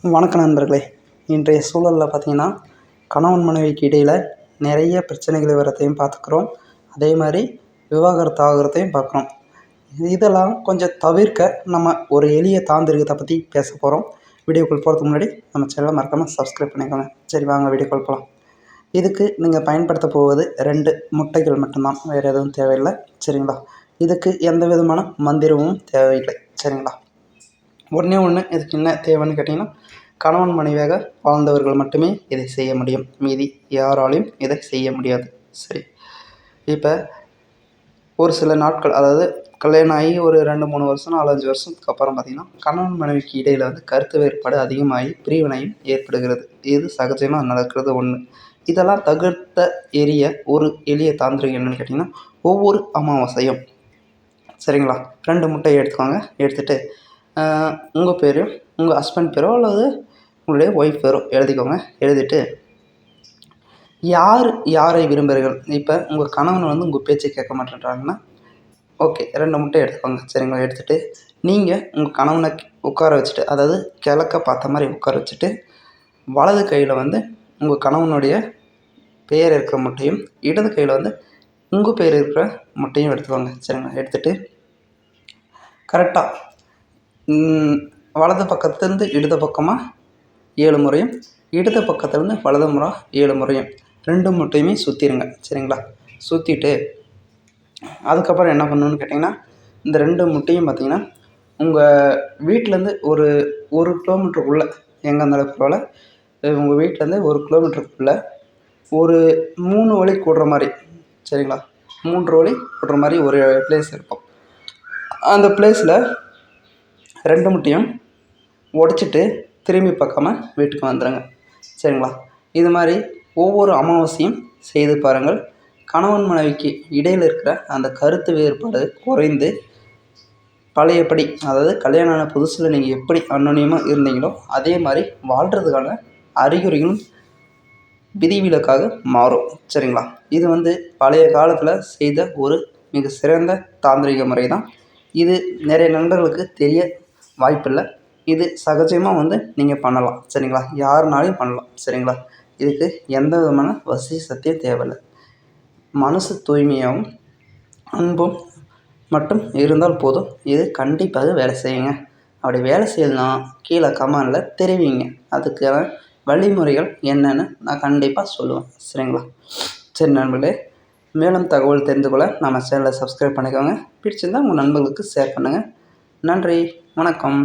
வணக்கம் நண்பர்களே. இன்றைய சூழலில் பார்த்திங்கன்னா, கணவன் மனைவிக்கு இடையில் நிறைய பிரச்சனைகள் வரத்தையும் பார்த்துக்குறோம். அதே மாதிரி விவாகரத்து ஆகிறதையும் பார்க்குறோம். இதெல்லாம் கொஞ்சம் தவிர்க்க நம்ம ஒரு எளிய தாந்திரிகத்தை பற்றி பேச போகிறோம். வீடியோக்குள் போகிறதுக்கு முன்னாடி நம்ம சேனலை மறக்காமல் சப்ஸ்கிரைப் பண்ணிக்கோங்க. சரி, வாங்க வீடியோக்குள் போகலாம். இதுக்கு நீங்கள் பயன்படுத்த போவது 2 முட்டைகள் மட்டும்தான், வேறு எதுவும் தேவையில்லை. சரிங்களா? இதுக்கு எந்த விதமான மந்திரமும் தேவையில்லை. சரிங்களா? ஒன்றே ஒன்று இதுக்கு என்ன தேவைன்னு கேட்டிங்கன்னா, கணவன் மனைவியாக வாழ்ந்தவர்கள் மட்டுமே இதை செய்ய முடியும். மீதி யாராலையும் இதை செய்ய முடியாது. சரி, இப்போ ஒரு சில நாட்கள், அதாவது கல்யாணம் ஆகி ஒரு 2-3 வருஷம் 4-5 வருஷத்துக்கு அப்புறம் பார்த்திங்கன்னா, கணவன் மனைவிக்கு இடையில் கருத்து வேறுபாடு அதிகமாகி பிரிவினையும் ஏற்படுகிறது. இது சகஜமாக நடக்கிறது ஒன்று. இதெல்லாம் தவிர்த்த எரிய ஒரு எளிய தாந்திரிகம் என்னென்னு கேட்டிங்கன்னா, ஒவ்வொரு அமாவாசையும் சரிங்களா 2 முட்டையை எடுத்துக்கோங்க. எடுத்துகிட்டு உங்கள் பேரையும் உங்கள் ஹஸ்பண்ட் பேரோ அல்லது உங்களுடைய ஒய்ஃப் பேரோ எழுதிக்கோங்க. எழுதிட்டு யாரை விரும்புகிறீர்கள். இப்போ உங்கள் கணவன் உங்கள் பேச்சை கேட்க மாட்டேன்றாங்கன்னா, ஓகே 2 முட்டை எடுத்துக்கோங்க. சரிங்களா? எடுத்துகிட்டு நீங்கள் உங்கள் கணவனை உட்கார வச்சுட்டு, அதாவது கிழக்க பார்த்த மாதிரி உட்கார வச்சுட்டு, வலது கையில் உங்கள் கணவனுடைய பெயர் இருக்கிற முட்டையும், இடது கையில் உங்கள் பேர் இருக்கிற முட்டையும் எடுத்துக்கோங்க. சரிங்களா? எடுத்துகிட்டு கரெக்டாக வலது பக்கத்துலேருந்து இடது பக்கமாக 7 முறையும், இடது பக்கத்துலேருந்து வலது முறை 7 முறையும் 2 முட்டையுமே சுற்றிடுங்க. சரிங்களா? சுற்றிட்டு அதுக்கப்புறம் என்ன பண்ணணுன்னு கேட்டிங்கன்னா, இந்த 2 முட்டையும் பார்த்திங்கன்னா, உங்கள் வீட்டிலேருந்து ஒரு 1 கிலோமீட்டருக்குள்ளே, எங்கே இருந்தாலும் பரவாயில்ல, உங்கள் வீட்டிலேருந்து 1 கிலோமீட்டருக்குள்ளே ஒரு 3 வழி கூடுற மாதிரி, சரிங்களா 3 வழி கூடுற மாதிரி ஒரு பிளேஸ் இருக்கும். அந்த பிளேஸில் 2 முட்டையும் உடச்சிட்டு திரும்பி பார்க்காம வீட்டுக்கு வந்துடுங்க. சரிங்களா? இது மாதிரி ஒவ்வொரு அமாவாசையும் செய்து பாருங்கள். கணவன் மனைவிக்கு இடையில் இருக்கிற அந்த கருத்து வேறுபாடு குறைந்து பழையபடி, அதாவது கல்யாணம் ஆன புதுசில் நீங்கள் எப்படி அன்னோன்யமாக இருந்தீங்களோ அதே மாதிரி வாழ்கிறதுக்கான அறிகுறிகளும் விதிவிலக்காக மாறும். சரிங்களா? இது பழைய காலத்தில் செய்த ஒரு மிக சிறந்த தாந்திரிக முறை தான். இது நிறைய நண்பர்களுக்கு தெரிய வாய்ப்பில்லை. இது சகஜமாக நீங்கள் பண்ணலாம். சரிங்களா? யாருனாலையும் பண்ணலாம். சரிங்களா? இதுக்கு எந்த விதமான வசி சத்தியம் தேவையில்லை. மனசு தூய்மையாகவும் அன்பும் மட்டும் இருந்தால் போதும். இது கண்டிப்பாக வேலை செய்யுங்க. அப்படி வேலை செய்யலைன்னா கீழே கமெண்டில் தெரிவிங்க. அதுக்கான வழிமுறைகள் என்னென்னு நான் கண்டிப்பாக சொல்லுவேன். சரிங்களா? சரி நண்பர்களே, மேலும் தகவல் தெரிந்து கொள்ள நம்ம சேனலை சப்ஸ்கிரைப் பண்ணிக்கோங்க. பிடிச்சிருந்தால் உங்கள் நண்பர்களுக்கு ஷேர் பண்ணுங்கள். நன்றி, வணக்கம்.